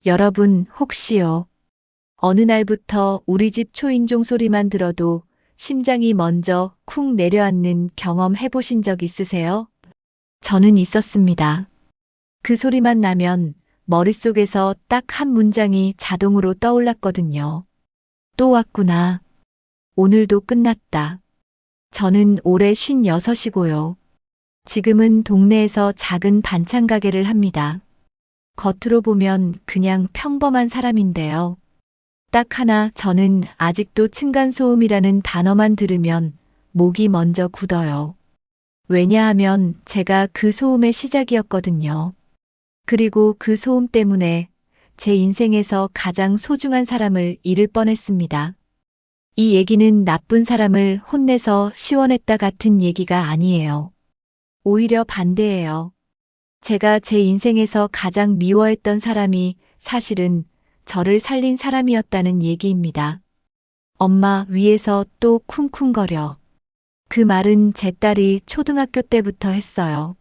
여러분, 혹시요? 어느 날부터 우리 집 초인종 소리만 들어도 심장이 먼저 쿵 내려앉는 경험 해보신 적 있으세요? 저는 있었습니다. 그 소리만 나면 머릿속에서 딱 한 문장이 자동으로 떠올랐거든요. 또 왔구나. 오늘도 끝났다. 저는 올해 56이고요. 지금은 동네에서 작은 반찬 가게를 합니다. 겉으로 보면 그냥 평범한 사람인데요. 딱 하나 저는 아직도 층간소음이라는 단어만 들으면 목이 먼저 굳어요. 왜냐하면 제가 그 소음의 시작이었거든요. 그리고 그 소음 때문에 제 인생에서 가장 소중한 사람을 잃을 뻔했습니다. 이 얘기는 나쁜 사람을 혼내서 시원했다 같은 얘기가 아니에요. 오히려 반대예요. 제가 제 인생에서 가장 미워했던 사람이 사실은 저를 살린 사람이었다는 얘기입니다. 엄마 위에서 또 쿵쿵거려. 그 말은 제 딸이 초등학교 때부터 했어요.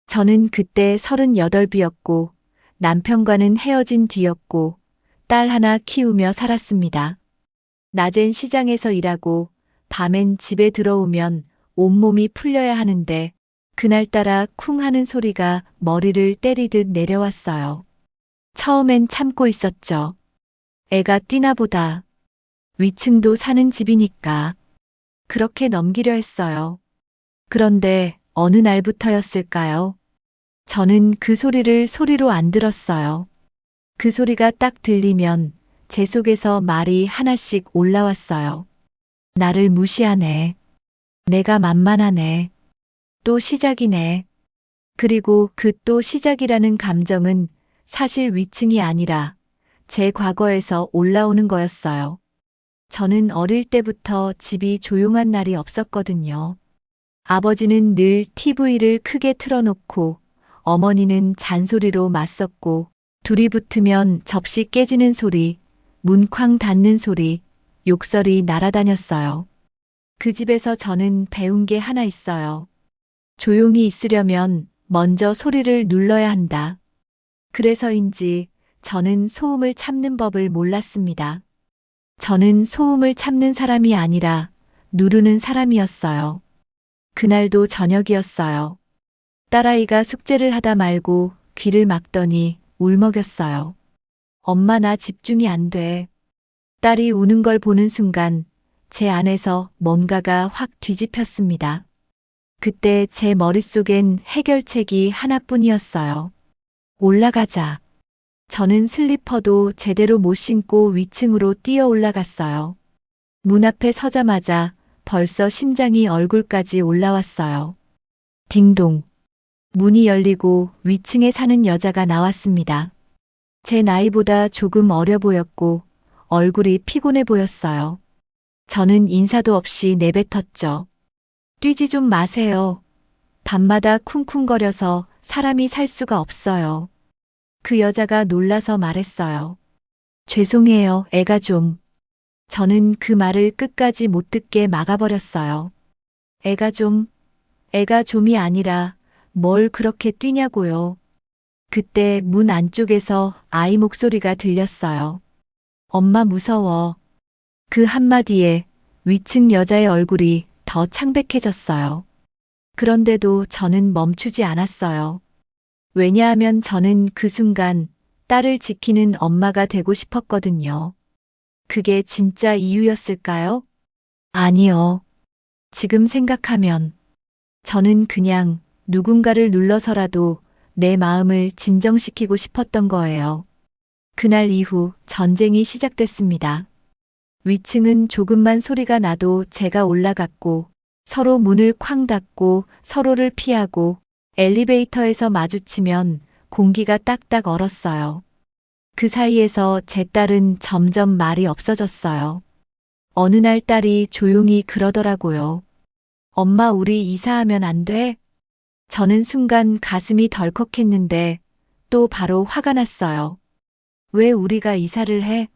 저는 그때 38이었고 남편과는 헤어진 뒤였고 딸 하나 키우며 살았습니다. 낮엔 시장에서 일하고 밤엔 집에 들어오면 온몸이 풀려야 하는데 그날따라 쿵 하는 소리가 머리를 때리듯 내려왔어요. 처음엔 참고 있었죠. 애가 뛰나 보다. 위층도 사는 집이니까. 그렇게 넘기려 했어요. 그런데 어느 날부터였을까요? 저는 그 소리를 소리로 안 들었어요. 그 소리가 딱 들리면 제 속에서 말이 하나씩 올라왔어요. 나를 무시하네. 내가 만만하네. 또 시작이네. 그리고 그 또 시작이라는 감정은 사실 위층이 아니라 제 과거에서 올라오는 거였어요. 저는 어릴 때부터 집이 조용한 날이 없었거든요. 아버지는 늘 TV를 크게 틀어놓고 어머니는 잔소리로 맞섰고 둘이 붙으면 접시 깨지는 소리, 문 쾅 닫는 소리, 욕설이 날아다녔어요. 그 집에서 저는 배운 게 하나 있어요. 조용히 있으려면 먼저 소리를 눌러야 한다. 그래서인지 저는 소음을 참는 법을 몰랐습니다. 저는 소음을 참는 사람이 아니라 누르는 사람이었어요. 그날도 저녁이었어요. 딸아이가 숙제를 하다 말고 귀를 막더니 울먹였어요. 엄마 나 집중이 안 돼. 딸이 우는 걸 보는 순간 제 안에서 뭔가가 확 뒤집혔습니다. 그때 제 머릿속엔 해결책이 하나뿐이었어요. 올라가자. 저는 슬리퍼도 제대로 못 신고 위층으로 뛰어 올라갔어요. 문 앞에 서자마자 벌써 심장이 얼굴까지 올라왔어요. 딩동. 문이 열리고 위층에 사는 여자가 나왔습니다. 제 나이보다 조금 어려 보였고 얼굴이 피곤해 보였어요. 저는 인사도 없이 내뱉었죠. 뛰지 좀 마세요. 밤마다 쿵쿵거려서 사람이 살 수가 없어요. 그 여자가 놀라서 말했어요. 죄송해요, 애가 좀. 저는 그 말을 끝까지 못 듣게 막아버렸어요. 애가 좀이 아니라 뭘 그렇게 뛰냐고요. 그때 문 안쪽에서 아이 목소리가 들렸어요. 엄마 무서워. 그 한마디에 위층 여자의 얼굴이 더 창백해졌어요. 그런데도 저는 멈추지 않았어요. 왜냐하면 저는 그 순간 딸을 지키는 엄마가 되고 싶었거든요. 그게 진짜 이유였을까요? 아니요. 지금 생각하면 저는 그냥 누군가를 눌러서라도 내 마음을 진정시키고 싶었던 거예요. 그날 이후 전쟁이 시작됐습니다. 위층은 조금만 소리가 나도 제가 올라갔고 서로 문을 쾅 닫고 서로를 피하고 엘리베이터에서 마주치면 공기가 딱딱 얼었어요. 그 사이에서 제 딸은 점점 말이 없어졌어요. 어느 날 딸이 조용히 그러더라고요. 엄마 우리 이사하면 안 돼? 저는 순간 가슴이 덜컥했는데 또 바로 화가 났어요. 왜 우리가 이사를 해?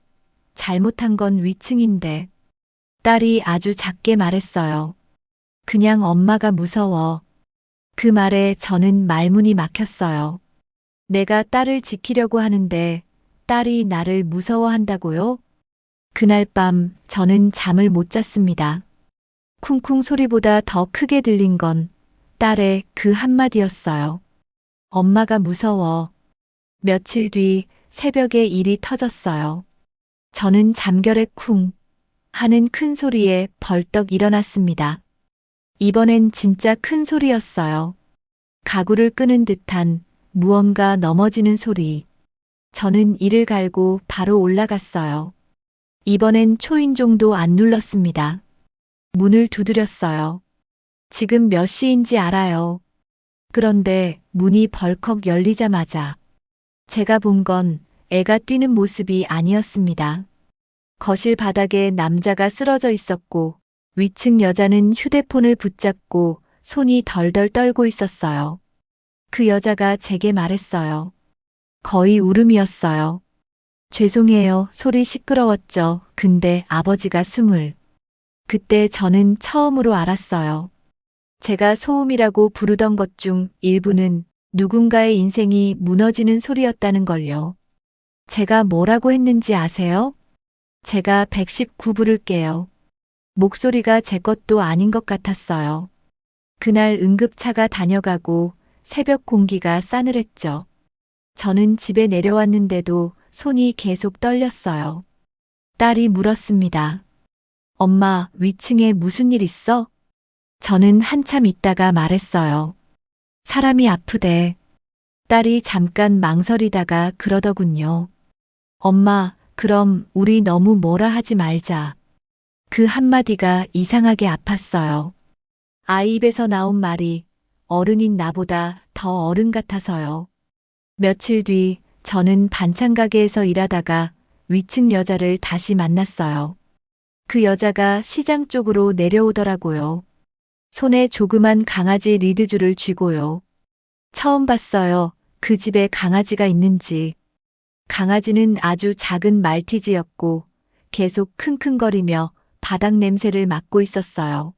잘못한 건 위층인데. 딸이 아주 작게 말했어요. 그냥 엄마가 무서워. 그 말에 저는 말문이 막혔어요. 내가 딸을 지키려고 하는데 딸이 나를 무서워한다고요? 그날 밤 저는 잠을 못 잤습니다. 쿵쿵 소리보다 더 크게 들린 건 딸의 그 한마디였어요. 엄마가 무서워. 며칠 뒤 새벽에 일이 터졌어요. 저는 잠결에 쿵 하는 큰 소리에 벌떡 일어났습니다. 이번엔 진짜 큰 소리였어요. 가구를 끄는 듯한 무언가 넘어지는 소리. 저는 이를 갈고 바로 올라갔어요. 이번엔 초인종도 안 눌렀습니다. 문을 두드렸어요. 지금 몇 시인지 알아요. 그런데 문이 벌컥 열리자마자 제가 본 건 애가 뛰는 모습이 아니었습니다. 거실 바닥에 남자가 쓰러져 있었고 위층 여자는 휴대폰을 붙잡고 손이 덜덜 떨고 있었어요. 그 여자가 제게 말했어요. 거의 울음이었어요. 죄송해요. 소리 시끄러웠죠. 근데 아버지가 숨을. 그때 저는 처음으로 알았어요. 제가 소음이라고 부르던 것 중 일부는 누군가의 인생이 무너지는 소리였다는 걸요. 제가 뭐라고 했는지 아세요? 제가 119 부를게요. 목소리가 제 것도 아닌 것 같았어요. 그날 응급차가 다녀가고 새벽 공기가 싸늘했죠. 저는 집에 내려왔는데도 손이 계속 떨렸어요. 딸이 물었습니다. 엄마, 위층에 무슨 일 있어? 저는 한참 있다가 말했어요. 사람이 아프대. 딸이 잠깐 망설이다가 그러더군요. 엄마, 그럼 우리 너무 뭐라 하지 말자. 그 한마디가 이상하게 아팠어요. 아이 입에서 나온 말이 어른인 나보다 더 어른 같아서요. 며칠 뒤 저는 반찬 가게에서 일하다가 위층 여자를 다시 만났어요. 그 여자가 시장 쪽으로 내려오더라고요. 손에 조그만 강아지 리드줄을 쥐고요. 처음 봤어요. 그 집에 강아지가 있는지. 강아지는 아주 작은 말티즈였고 계속 킁킁거리며 바닥 냄새를 맡고 있었어요.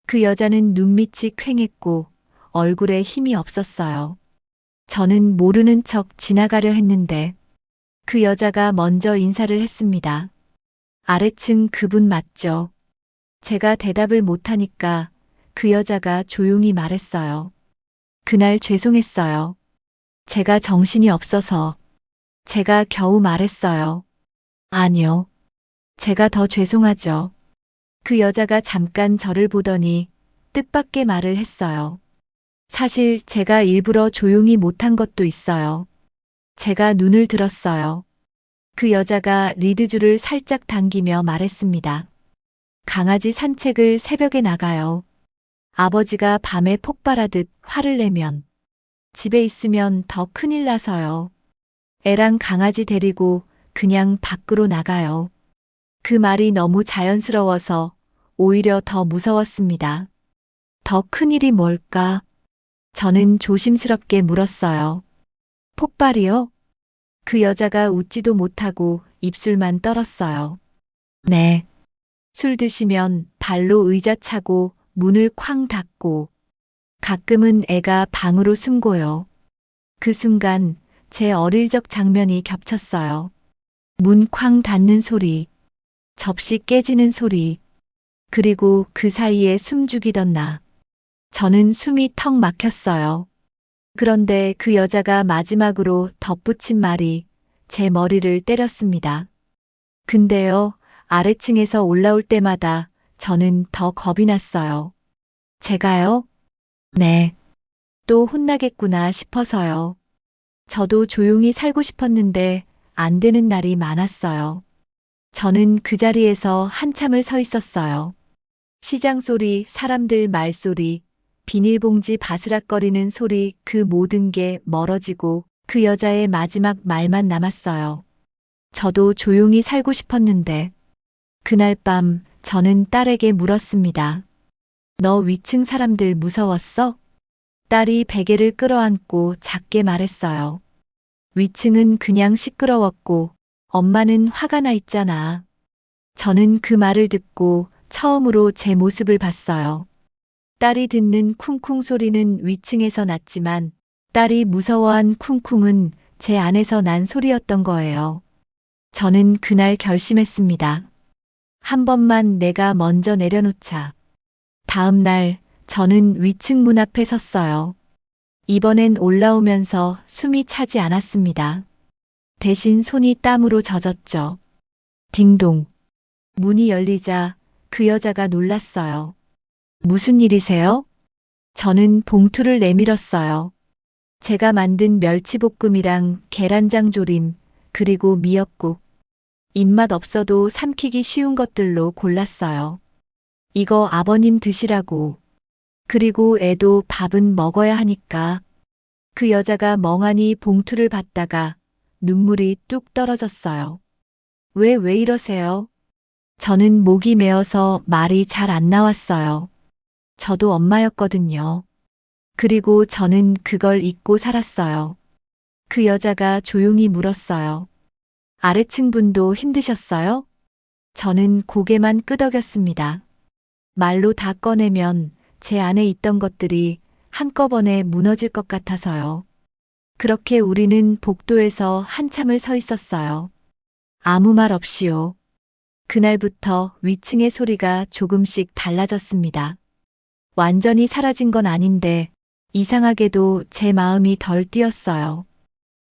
그 여자는 눈밑이 퀭했고 얼굴에 힘이 없었어요. 저는 모르는 척 지나가려 했는데 그 여자가 먼저 인사를 했습니다. 아래층 그분 맞죠? 제가 대답을 못하니까 그 여자가 조용히 말했어요. 그날 죄송했어요. 제가 정신이 없어서. 제가 겨우 말했어요. 아니요. 제가 더 죄송하죠. 그 여자가 잠깐 저를 보더니 뜻밖의 말을 했어요. 사실 제가 일부러 조용히 못한 것도 있어요. 제가 눈을 들었어요. 그 여자가 리드줄을 살짝 당기며 말했습니다. 강아지 산책을 새벽에 나가요. 아버지가 밤에 폭발하듯 화를 내면 집에 있으면 더 큰일 나서요. 애랑 강아지 데리고 그냥 밖으로 나가요. 그 말이 너무 자연스러워서 오히려 더 무서웠습니다. 더 큰일이 뭘까? 저는 조심스럽게 물었어요. 폭발이요? 그 여자가 웃지도 못하고 입술만 떨었어요. 네. 술 드시면 발로 의자 차고 문을 쾅 닫고 가끔은 애가 방으로 숨고요. 그 순간 제 어릴 적 장면이 겹쳤어요. 문 쾅 닫는 소리, 접시 깨지는 소리, 그리고 그 사이에 숨죽이던 나. 저는 숨이 턱 막혔어요. 그런데 그 여자가 마지막으로 덧붙인 말이 제 머리를 때렸습니다. 근데요, 아래층에서 올라올 때마다 저는 더 겁이 났어요. 제가요? 네. 또 혼나겠구나 싶어서요. 저도 조용히 살고 싶었는데 안 되는 날이 많았어요. 저는 그 자리에서 한참을 서 있었어요. 시장 소리, 사람들 말소리, 비닐봉지 바스락거리는 소리, 그 모든 게 멀어지고 그 여자의 마지막 말만 남았어요. 저도 조용히 살고 싶었는데 그날 밤 저는 딸에게 물었습니다. 너 위층 사람들 무서웠어? 딸이 베개를 끌어안고 작게 말했어요. 위층은 그냥 시끄러웠고 엄마는 화가 나 있잖아. 저는 그 말을 듣고 처음으로 제 모습을 봤어요. 딸이 듣는 쿵쿵 소리는 위층에서 났지만 딸이 무서워한 쿵쿵은 제 안에서 난 소리였던 거예요. 저는 그날 결심했습니다. 한 번만 내가 먼저 내려놓자. 다음 날 저는 위층 문 앞에 섰어요. 이번엔 올라오면서 숨이 차지 않았습니다. 대신 손이 땀으로 젖었죠. 딩동. 문이 열리자 그 여자가 놀랐어요. 무슨 일이세요? 저는 봉투를 내밀었어요. 제가 만든 멸치볶음이랑 계란장 조림, 그리고 미역국. 입맛 없어도 삼키기 쉬운 것들로 골랐어요. 이거 아버님 드시라고. 그리고 애도 밥은 먹어야 하니까. 그 여자가 멍하니 봉투를 받다가 눈물이 뚝 떨어졌어요. 왜 이러세요? 저는 목이 메어서 말이 잘 안 나왔어요. 저도 엄마였거든요. 그리고 저는 그걸 잊고 살았어요. 그 여자가 조용히 물었어요. 아래층 분도 힘드셨어요? 저는 고개만 끄덕였습니다. 말로 다 꺼내면 제 안에 있던 것들이 한꺼번에 무너질 것 같아서요. 그렇게 우리는 복도에서 한참을 서 있었어요. 아무 말 없이요. 그날부터 위층의 소리가 조금씩 달라졌습니다. 완전히 사라진 건 아닌데 이상하게도 제 마음이 덜 뛰었어요.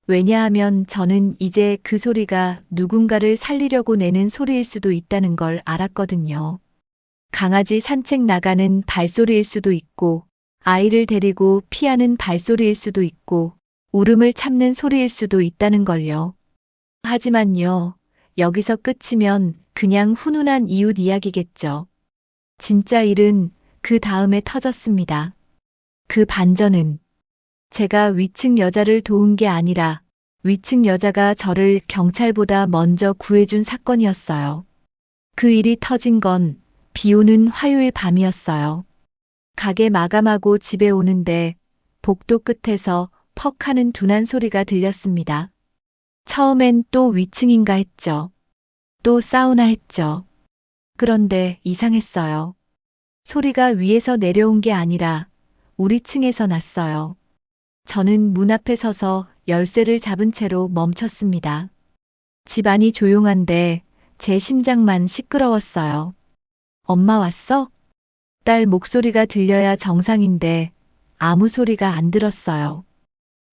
왜냐하면 저는 이제 그 소리가 누군가를 살리려고 내는 소리일 수도 있다는 걸 알았거든요. 강아지 산책 나가는 발소리일 수도 있고, 아이를 데리고 피하는 발소리일 수도 있고, 울음을 참는 소리일 수도 있다는 걸요. 하지만요, 여기서 끝이면 그냥 훈훈한 이웃 이야기겠죠. 진짜 일은 그 다음에 터졌습니다. 그 반전은 제가 위층 여자를 도운 게 아니라 위층 여자가 저를 경찰보다 먼저 구해준 사건이었어요. 그 일이 터진 건 비 오는 화요일 밤이었어요. 가게 마감하고 집에 오는데 복도 끝에서 퍽 하는 둔한 소리가 들렸습니다. 처음엔 또 위층인가 했죠. 또 사우나 했죠. 그런데 이상했어요. 소리가 위에서 내려온 게 아니라 우리 층에서 났어요. 저는 문 앞에 서서 열쇠를 잡은 채로 멈췄습니다. 집안이 조용한데 제 심장만 시끄러웠어요. 엄마 왔어? 딸 목소리가 들려야 정상인데 아무 소리가 안 들었어요.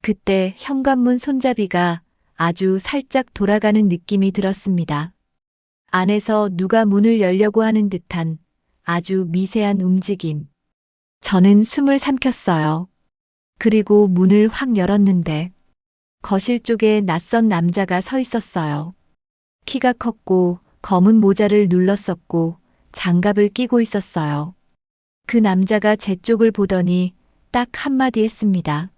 그때 현관문 손잡이가 아주 살짝 돌아가는 느낌이 들었습니다. 안에서 누가 문을 열려고 하는 듯한 아주 미세한 움직임. 저는 숨을 삼켰어요. 그리고 문을 확 열었는데 거실 쪽에 낯선 남자가 서 있었어요. 키가 컸고 검은 모자를 눌렀었고 장갑을 끼고 있었어요. 그 남자가 제 쪽을 보더니 딱 한마디 했습니다.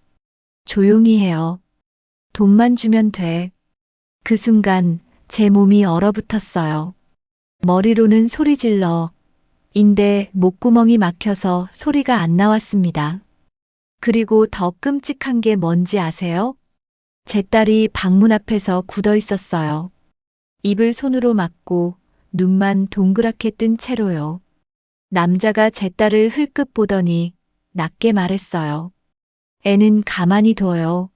조용히 해요. 돈만 주면 돼. 그 순간 제 몸이 얼어붙었어요. 머리로는 소리 질러 인데 목구멍이 막혀서 소리가 안 나왔습니다. 그리고 더 끔찍한 게 뭔지 아세요? 제 딸이 방문 앞에서 굳어 있었어요. 입을 손으로 막고 눈만 동그랗게 뜬 채로요. 남자가 제 딸을 흘끗 보더니 낮게 말했어요. 애는 가만히 둬요.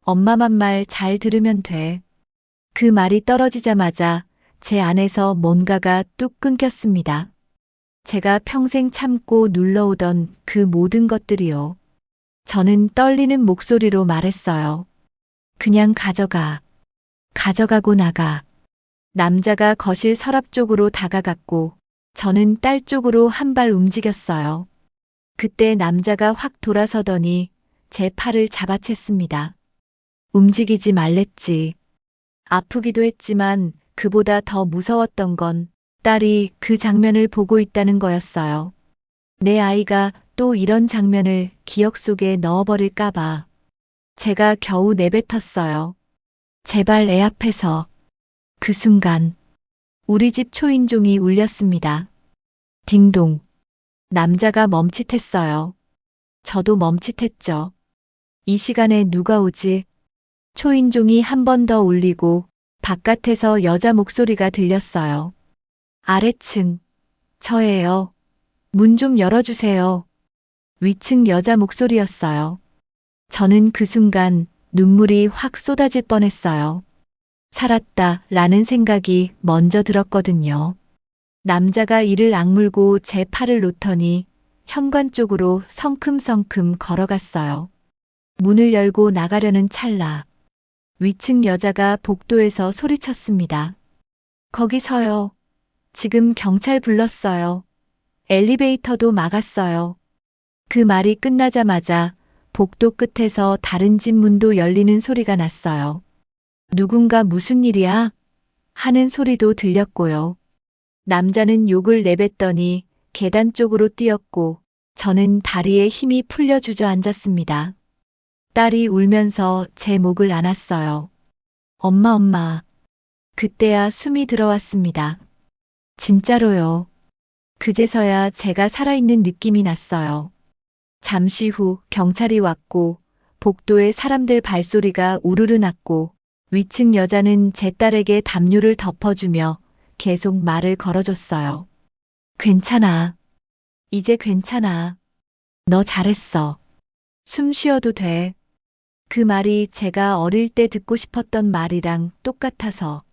엄마만 말 잘 들으면 돼. 그 말이 떨어지자마자 제 안에서 뭔가가 뚝 끊겼습니다. 제가 평생 참고 눌러오던 그 모든 것들이요. 저는 떨리는 목소리로 말했어요. 그냥 가져가. 가져가고 나가. 남자가 거실 서랍 쪽으로 다가갔고 저는 딸 쪽으로 한 발 움직였어요. 그때 남자가 확 돌아서더니 제 팔을 잡아챘습니다. 움직이지 말랬지. 아프기도 했지만 그보다 더 무서웠던 건 딸이 그 장면을 보고 있다는 거였어요. 내 아이가 또 이런 장면을 기억 속에 넣어버릴까봐. 제가 겨우 내뱉었어요. 제발 애 앞에서. 그 순간 우리 집 초인종이 울렸습니다. 딩동. 남자가 멈칫했어요. 저도 멈칫했죠. 이 시간에 누가 오지? 초인종이 한 번 더 울리고 바깥에서 여자 목소리가 들렸어요. 아래층. 저예요. 문 좀 열어주세요. 위층 여자 목소리였어요. 저는 그 순간 눈물이 확 쏟아질 뻔했어요. 살았다 라는 생각이 먼저 들었거든요. 남자가 이를 악물고 제 팔을 놓더니 현관 쪽으로 성큼성큼 걸어갔어요. 문을 열고 나가려는 찰나 위층 여자가 복도에서 소리쳤습니다. 거기 서요. 지금 경찰 불렀어요. 엘리베이터도 막았어요. 그 말이 끝나자마자 복도 끝에서 다른 집 문도 열리는 소리가 났어요. 누군가 무슨 일이야? 하는 소리도 들렸고요. 남자는 욕을 내뱉더니 계단 쪽으로 뛰었고 저는 다리에 힘이 풀려 주저앉았습니다. 딸이 울면서 제 목을 안았어요. 엄마, 엄마. 그때야 숨이 들어왔습니다. 진짜로요. 그제서야 제가 살아있는 느낌이 났어요. 잠시 후 경찰이 왔고 복도에 사람들 발소리가 우르르 났고 위층 여자는 제 딸에게 담요를 덮어주며 계속 말을 걸어줬어요. 괜찮아. 이제 괜찮아. 너 잘했어. 숨 쉬어도 돼. 그 말이 제가 어릴 때 듣고 싶었던 말이랑 똑같아서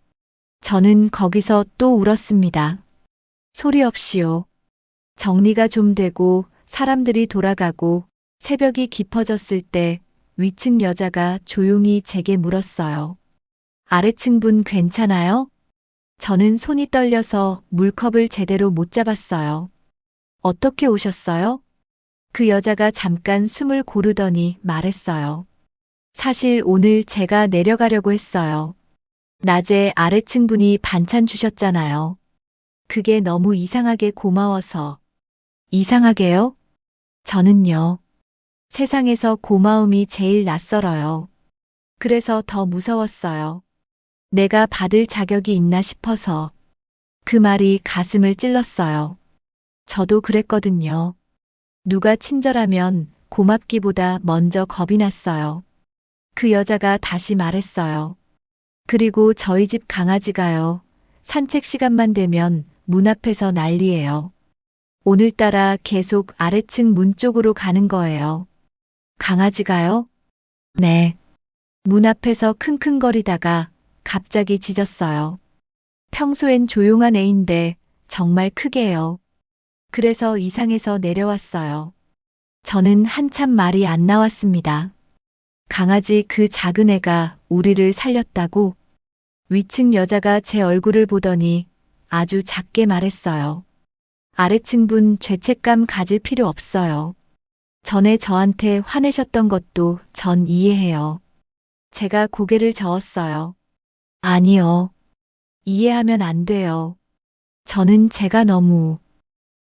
저는 거기서 또 울었습니다. 소리 없이요. 정리가 좀 되고 사람들이 돌아가고 새벽이 깊어졌을 때 위층 여자가 조용히 제게 물었어요. 아래층 분 괜찮아요? 저는 손이 떨려서 물컵을 제대로 못 잡았어요. 어떻게 오셨어요? 그 여자가 잠깐 숨을 고르더니 말했어요. 사실 오늘 제가 내려가려고 했어요. 낮에 아래층 분이 반찬 주셨잖아요. 그게 너무 이상하게 고마워서. 이상하게요? 저는요. 세상에서 고마움이 제일 낯설어요. 그래서 더 무서웠어요. 내가 받을 자격이 있나 싶어서. 그 말이 가슴을 찔렀어요. 저도 그랬거든요. 누가 친절하면 고맙기보다 먼저 겁이 났어요. 그 여자가 다시 말했어요. 그리고 저희 집 강아지가요. 산책 시간만 되면 문 앞에서 난리예요. 오늘따라 계속 아래층 문 쪽으로 가는 거예요. 강아지가요? 네. 문 앞에서 킁킁거리다가 갑자기 짖었어요. 평소엔 조용한 애인데 정말 크게요. 그래서 이상해서 내려왔어요. 저는 한참 말이 안 나왔습니다. 강아지 그 작은 애가 우리를 살렸다고? 위층 여자가 제 얼굴을 보더니 아주 작게 말했어요. 아래층 분 죄책감 가질 필요 없어요. 전에 저한테 화내셨던 것도 전 이해해요. 제가 고개를 저었어요. 아니요. 이해하면 안 돼요. 저는 제가 너무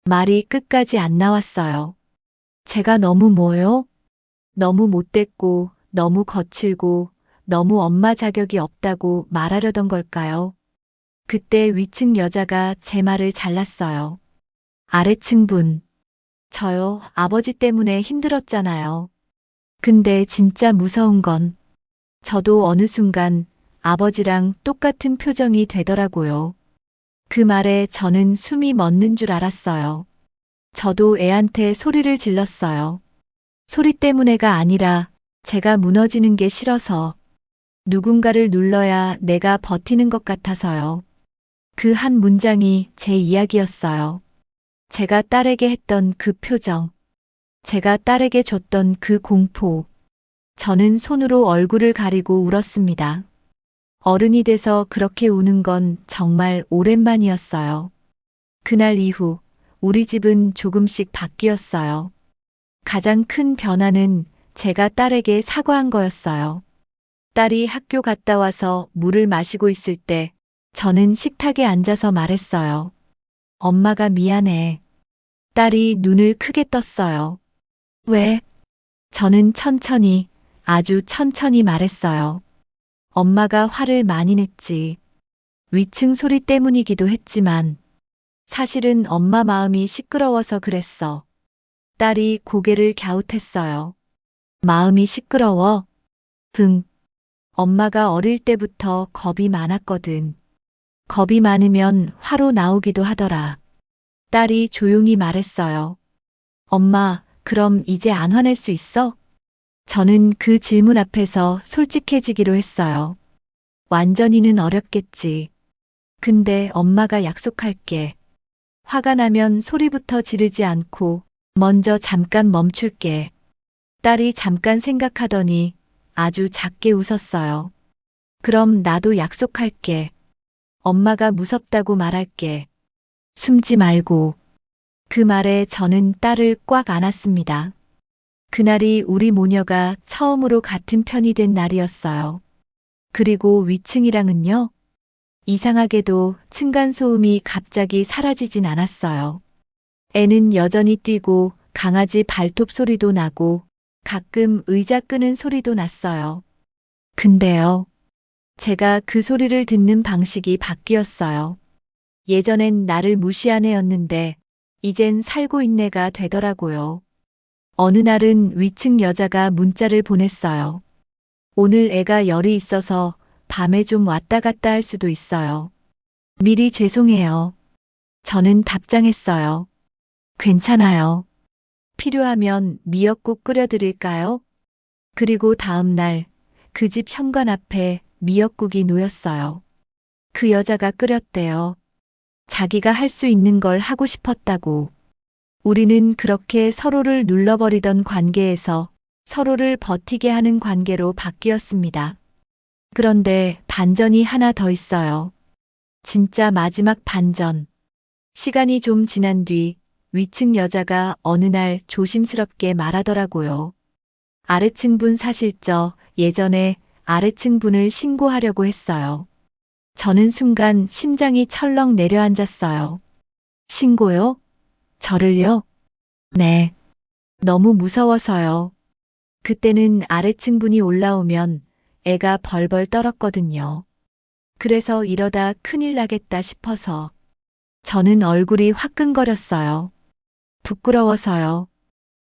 말이 끝까지 안 나왔어요. 제가 너무 뭐요? 너무 못됐고 너무 거칠고 너무 엄마 자격이 없다고 말하려던 걸까요? 그때 위층 여자가 제 말을 잘랐어요. 아래층 분. 저요, 아버지 때문에 힘들었잖아요. 근데 진짜 무서운 건 저도 어느 순간 아버지랑 똑같은 표정이 되더라고요. 그 말에 저는 숨이 멎는 줄 알았어요. 저도 애한테 소리를 질렀어요. 소리 때문에가 아니라 제가 무너지는 게 싫어서 누군가를 눌러야 내가 버티는 것 같아서요. 그 한 문장이 제 이야기였어요. 제가 딸에게 했던 그 표정, 제가 딸에게 줬던 그 공포. 저는 손으로 얼굴을 가리고 울었습니다. 어른이 돼서 그렇게 우는 건 정말 오랜만이었어요. 그날 이후 우리 집은 조금씩 바뀌었어요. 가장 큰 변화는 제가 딸에게 사과한 거였어요. 딸이 학교 갔다 와서 물을 마시고 있을 때 저는 식탁에 앉아서 말했어요. 엄마가 미안해. 딸이 눈을 크게 떴어요. 왜? 저는 천천히, 아주 천천히 말했어요. 엄마가 화를 많이 냈지. 위층 소리 때문이기도 했지만 사실은 엄마 마음이 시끄러워서 그랬어. 딸이 고개를 갸웃했어요. 마음이 시끄러워? 응. 엄마가 어릴 때부터 겁이 많았거든. 겁이 많으면 화로 나오기도 하더라. 딸이 조용히 말했어요. 엄마, 그럼 이제 안 화낼 수 있어? 저는 그 질문 앞에서 솔직해지기로 했어요. 완전히는 어렵겠지. 근데 엄마가 약속할게. 화가 나면 소리부터 지르지 않고 먼저 잠깐 멈출게. 딸이 잠깐 생각하더니 아주 작게 웃었어요. 그럼 나도 약속할게. 엄마가 무섭다고 말할게. 숨지 말고. 그 말에 저는 딸을 꽉 안았습니다. 그날이 우리 모녀가 처음으로 같은 편이 된 날이었어요. 그리고 위층이랑은요, 이상하게도 층간소음이 갑자기 사라지진 않았어요. 애는 여전히 뛰고 강아지 발톱 소리도 나고 가끔 의자 끄는 소리도 났어요. 근데요, 제가 그 소리를 듣는 방식이 바뀌었어요. 예전엔 나를 무시한 애였는데 이젠 살고 있네가 되더라고요. 어느 날은 위층 여자가 문자를 보냈어요. 오늘 애가 열이 있어서 밤에 좀 왔다 갔다 할 수도 있어요. 미리 죄송해요. 저는 답장했어요. 괜찮아요. 필요하면 미역국 끓여드릴까요? 그리고 다음 날 그 집 현관 앞에 미역국이 놓였어요. 그 여자가 끓였대요. 자기가 할 수 있는 걸 하고 싶었다고. 우리는 그렇게 서로를 눌러버리던 관계에서 서로를 버티게 하는 관계로 바뀌었습니다. 그런데 반전이 하나 더 있어요. 진짜 마지막 반전. 시간이 좀 지난 뒤 위층 여자가 어느 날 조심스럽게 말하더라고요. 아래층 분 사실저 예전에 아래층 분을 신고하려고 했어요. 저는 순간 심장이 철렁 내려앉았어요. 신고요? 저를요? 네. 너무 무서워서요. 그때는 아래층 분이 올라오면 애가 벌벌 떨었거든요. 그래서 이러다 큰일 나겠다 싶어서. 저는 얼굴이 화끈거렸어요. 부끄러워서요.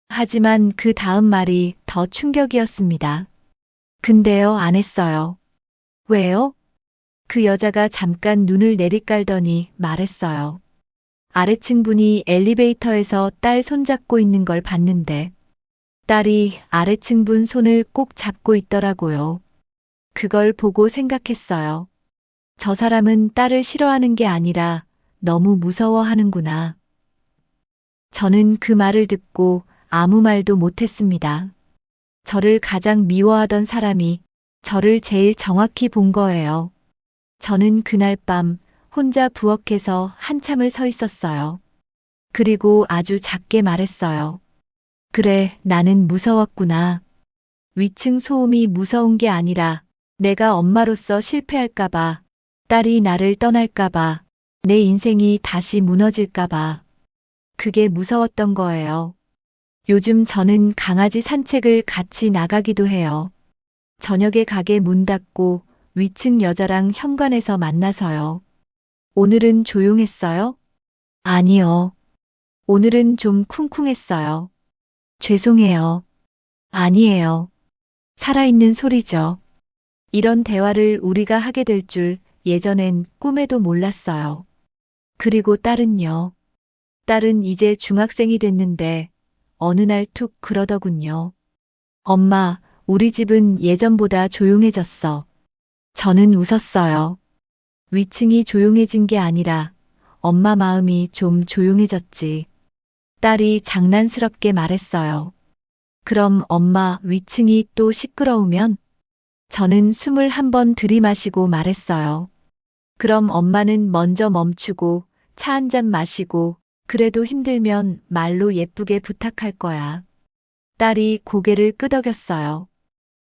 하지만 그 다음 말이 더 충격이었습니다. 근데요, 안 했어요. 왜요? 그 여자가 잠깐 눈을 내리깔더니 말했어요. 아래층 분이 엘리베이터에서 딸 손잡고 있는 걸 봤는데 딸이 아래층 분 손을 꼭 잡고 있더라고요. 그걸 보고 생각했어요. 저 사람은 딸을 싫어하는 게 아니라 너무 무서워하는구나. 저는 그 말을 듣고 아무 말도 못했습니다. 저를 가장 미워하던 사람이 저를 제일 정확히 본 거예요. 저는 그날 밤 혼자 부엌에서 한참을 서 있었어요. 그리고 아주 작게 말했어요. 그래, 나는 무서웠구나. 위층 소음이 무서운 게 아니라 내가 엄마로서 실패할까봐, 딸이 나를 떠날까봐, 내 인생이 다시 무너질까봐. 그게 무서웠던 거예요. 요즘 저는 강아지 산책을 같이 나가기도 해요. 저녁에 가게 문 닫고 위층 여자랑 현관에서 만나서요. 오늘은 조용했어요? 아니요. 오늘은 좀 쿵쿵했어요. 죄송해요. 아니에요. 살아있는 소리죠. 이런 대화를 우리가 하게 될 줄 예전엔 꿈에도 몰랐어요. 그리고 딸은요. 딸은 이제 중학생이 됐는데 어느 날 툭 그러더군요. 엄마, 우리 집은 예전보다 조용해졌어. 저는 웃었어요. 위층이 조용해진 게 아니라 엄마 마음이 좀 조용해졌지. 딸이 장난스럽게 말했어요. 그럼 엄마 위층이 또 시끄러우면? 저는 숨을 한 번 들이마시고 말했어요. 그럼 엄마는 먼저 멈추고 차 한 잔 마시고 그래도 힘들면 말로 예쁘게 부탁할 거야. 딸이 고개를 끄덕였어요.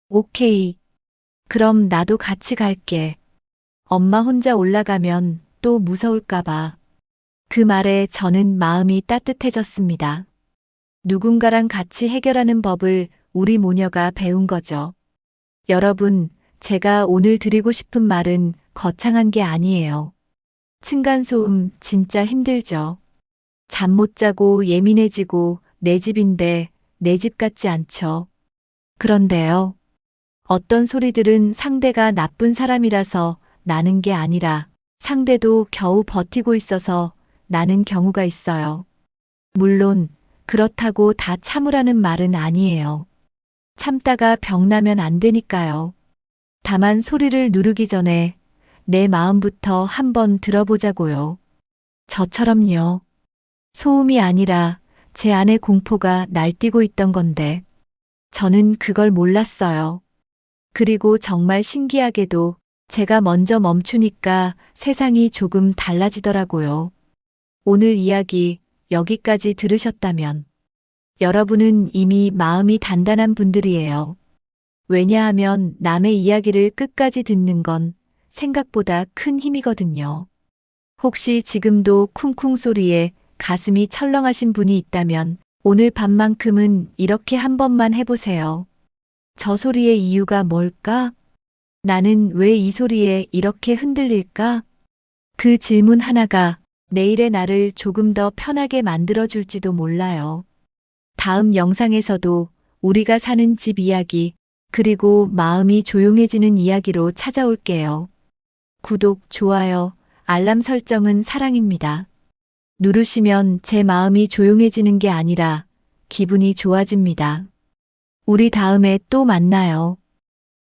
오케이. 그럼 나도 같이 갈게. 엄마 혼자 올라가면 또 무서울까 봐. 그 말에 저는 마음이 따뜻해졌습니다. 누군가랑 같이 해결하는 법을 우리 모녀가 배운 거죠. 여러분, 제가 오늘 드리고 싶은 말은 거창한 게 아니에요. 층간소음 진짜 힘들죠. 잠 못 자고 예민해지고 내 집인데 내 집 같지 않죠. 그런데요. 어떤 소리들은 상대가 나쁜 사람이라서 나는 게 아니라 상대도 겨우 버티고 있어서 나는 경우가 있어요. 물론 그렇다고 다 참으라는 말은 아니에요. 참다가 병나면 안 되니까요. 다만 소리를 누르기 전에 내 마음부터 한번 들어보자고요. 저처럼요. 소음이 아니라 제 안의 공포가 날뛰고 있던 건데 저는 그걸 몰랐어요. 그리고 정말 신기하게도 제가 먼저 멈추니까 세상이 조금 달라지더라고요. 오늘 이야기 여기까지 들으셨다면 여러분은 이미 마음이 단단한 분들이에요. 왜냐하면 남의 이야기를 끝까지 듣는 건 생각보다 큰 힘이거든요. 혹시 지금도 쿵쿵 소리에 가슴이 철렁하신 분이 있다면 오늘 밤만큼은 이렇게 한 번만 해보세요. 저 소리의 이유가 뭘까? 나는 왜 이 소리에 이렇게 흔들릴까? 그 질문 하나가 내일의 나를 조금 더 편하게 만들어줄지도 몰라요. 다음 영상에서도 우리가 사는 집 이야기, 그리고 마음이 조용해지는 이야기로 찾아올게요. 구독, 좋아요, 알람 설정은 사랑입니다. 누르시면 제 마음이 조용해지는 게 아니라 기분이 좋아집니다. 우리 다음에 또 만나요.